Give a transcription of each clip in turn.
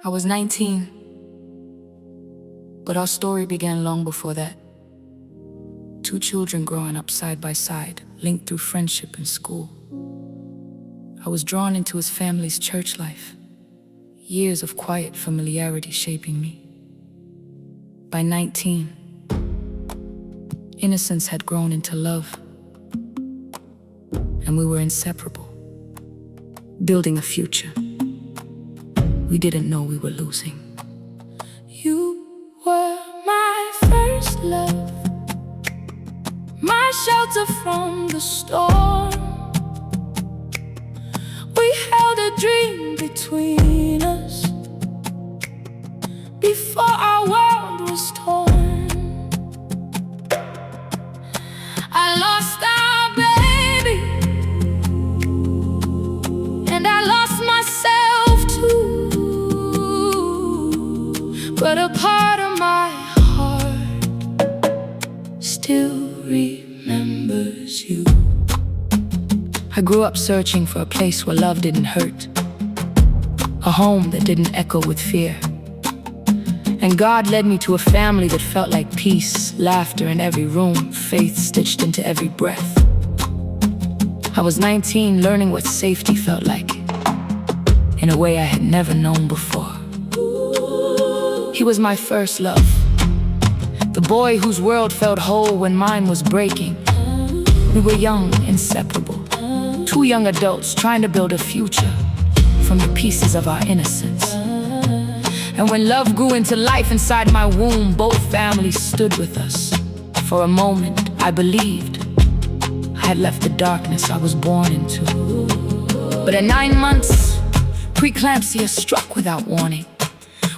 I was 19, but our story began long before that. Two children growing up side by side, linked through friendship and school. I was drawn into his family's church life, years of quiet familiarity shaping me. By 19, innocence had grown into love, and we were inseparable, building a future we didn't know we were losing. You were my first love, my shelter from the storm. We held a dream between us before our world was torn. I lost our baby, and I lost myself too. But a part of my heart still remembers you. I grew up searching for a place where love didn't hurt, a home that didn't echo with fear. And God led me to a family that felt like peace, laughter in every room, faith stitched into every breath. I was 19, learning what safety felt like, in a way I had never known before. He was my first love, the boy whose world felt whole when mine was breaking. We were young, inseparable, two young adults trying to build a future from the pieces of our innocence. And when love grew into life inside my womb, both families stood with us. For a moment, I believed I had left the darkness I was born into. But at 9 months, preeclampsia struck without warning,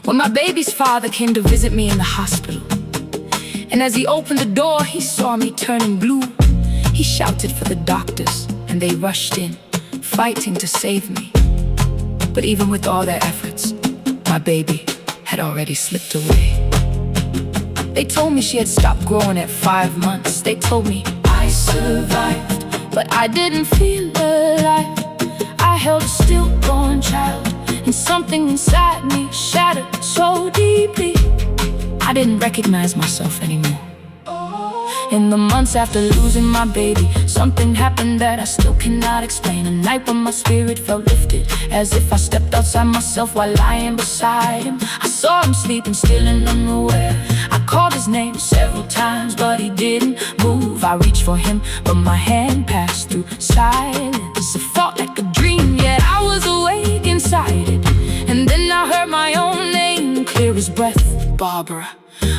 when my baby's father came to visit me in the hospital. And as he opened the door, he saw me turning blue. He shouted for the doctors, and they rushed in, fighting to save me. But even with all their efforts, my baby had already slipped away. They told me she had stopped growing at 5 months. They told me I survived, but I didn't feel alive. I held a stillborn child, and something inside me shattered so deeply I didn't recognize myself anymore. In the months after losing my baby, something happened that I still cannot explain. A night when my spirit felt lifted, as if I stepped outside myself while lying beside him. I saw him sleeping still and unaware. I called his name several times, but he didn't move. I reached for him, but my hand passed through silence. It felt like a dream, yet I was awake inside it. And then I heard my own name, clear as breath, Barbara.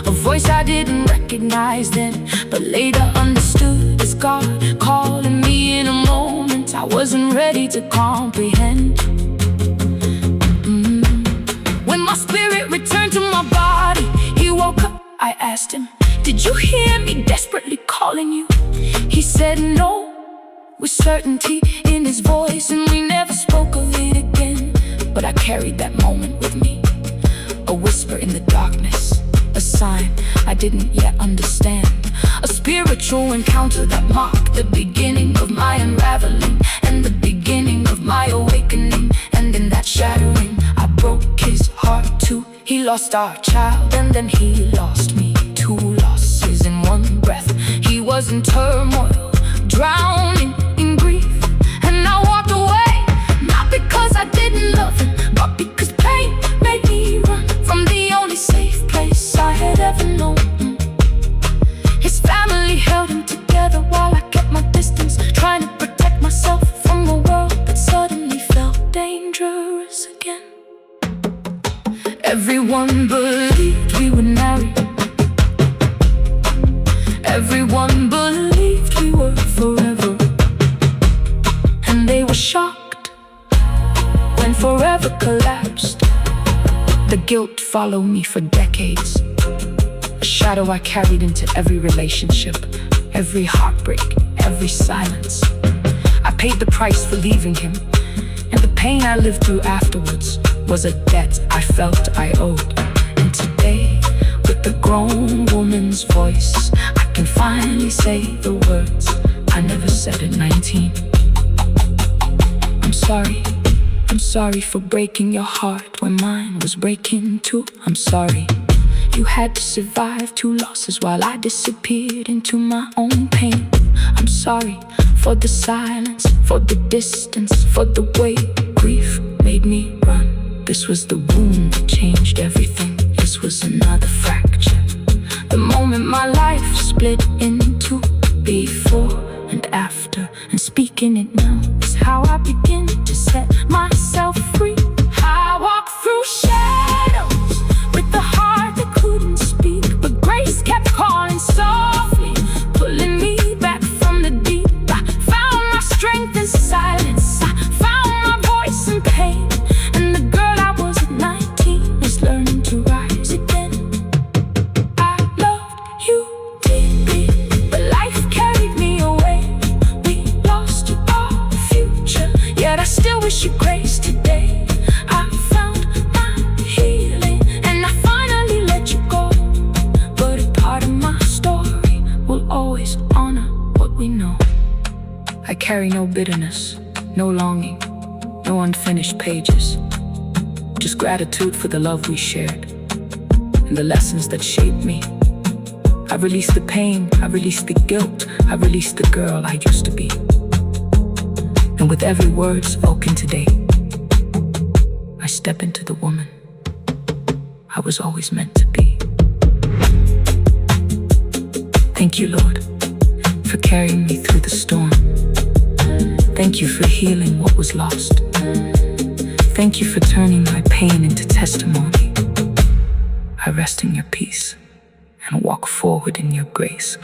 A voice I didn't recognize then, but later understood as God calling me in a moment I wasn't ready to comprehend. When my spirit returned to my body, he woke up. I asked him, "Did you hear me desperately calling you?" He said no, with certainty in his voice, and we never spoke of it again. But I carried that moment with me, a whisper in the darkness, a sign I didn't yet understand, a spiritual encounter that marked the beginning of my unraveling and the beginning of my awakening. And in that shattering, I broke his heart too. He lost our child, and then he lost me. Two losses in one breath. He was in turmoil, drowning in grief, and I walked away, not because I didn't love him, but because pain made me run from the only safe place I had ever known. His family held him together while I kept my distance, trying to protect myself from a world that suddenly felt dangerous again. Everyone believed we were married. Everyone believed we were forever. And they were shocked when forever collapsed. The guilt followed me for decades, a shadow I carried into every relationship, every heartbreak, every silence. I paid the price for leaving him, and the pain I lived through afterwards was a debt I felt I owed. And today, with the grown woman's voice, I can finally say the words I never said at 19. I'm sorry, I'm sorry for breaking your heart when mine was breaking too. I'm sorry you had to survive 2 losses while I disappeared into my own pain. I'm sorry for the silence, for the distance, for the way grief made me run. This was the wound that changed everything. This was another fracture. The moment my life split into before and after, and speaking it now is how I begin to set myself free. I walk through shadows with the heart that couldn't speak, but grace kept calling softly, pulling me back from the deep. I found my strength in silence. I found my voice in pain, and the girl I was at 19 is learning to rise again. I loved you deeply, but life carried me away. We lost our future, yet I still wish you grace today. I found my healing, and I finally let you go. But a part of my story will always honor what we know. I carry no bitterness, no longing, no unfinished pages. Just gratitude for the love we shared and the lessons that shaped me. I released the pain, I released the guilt, I released the girl I used to be. And with every word spoken today, I step into the woman I was always meant to be. Thank you, Lord, for carrying me through the storm. Thank you for healing what was lost. Thank you for turning my pain into testimony. I rest in your peace and walk forward in your grace.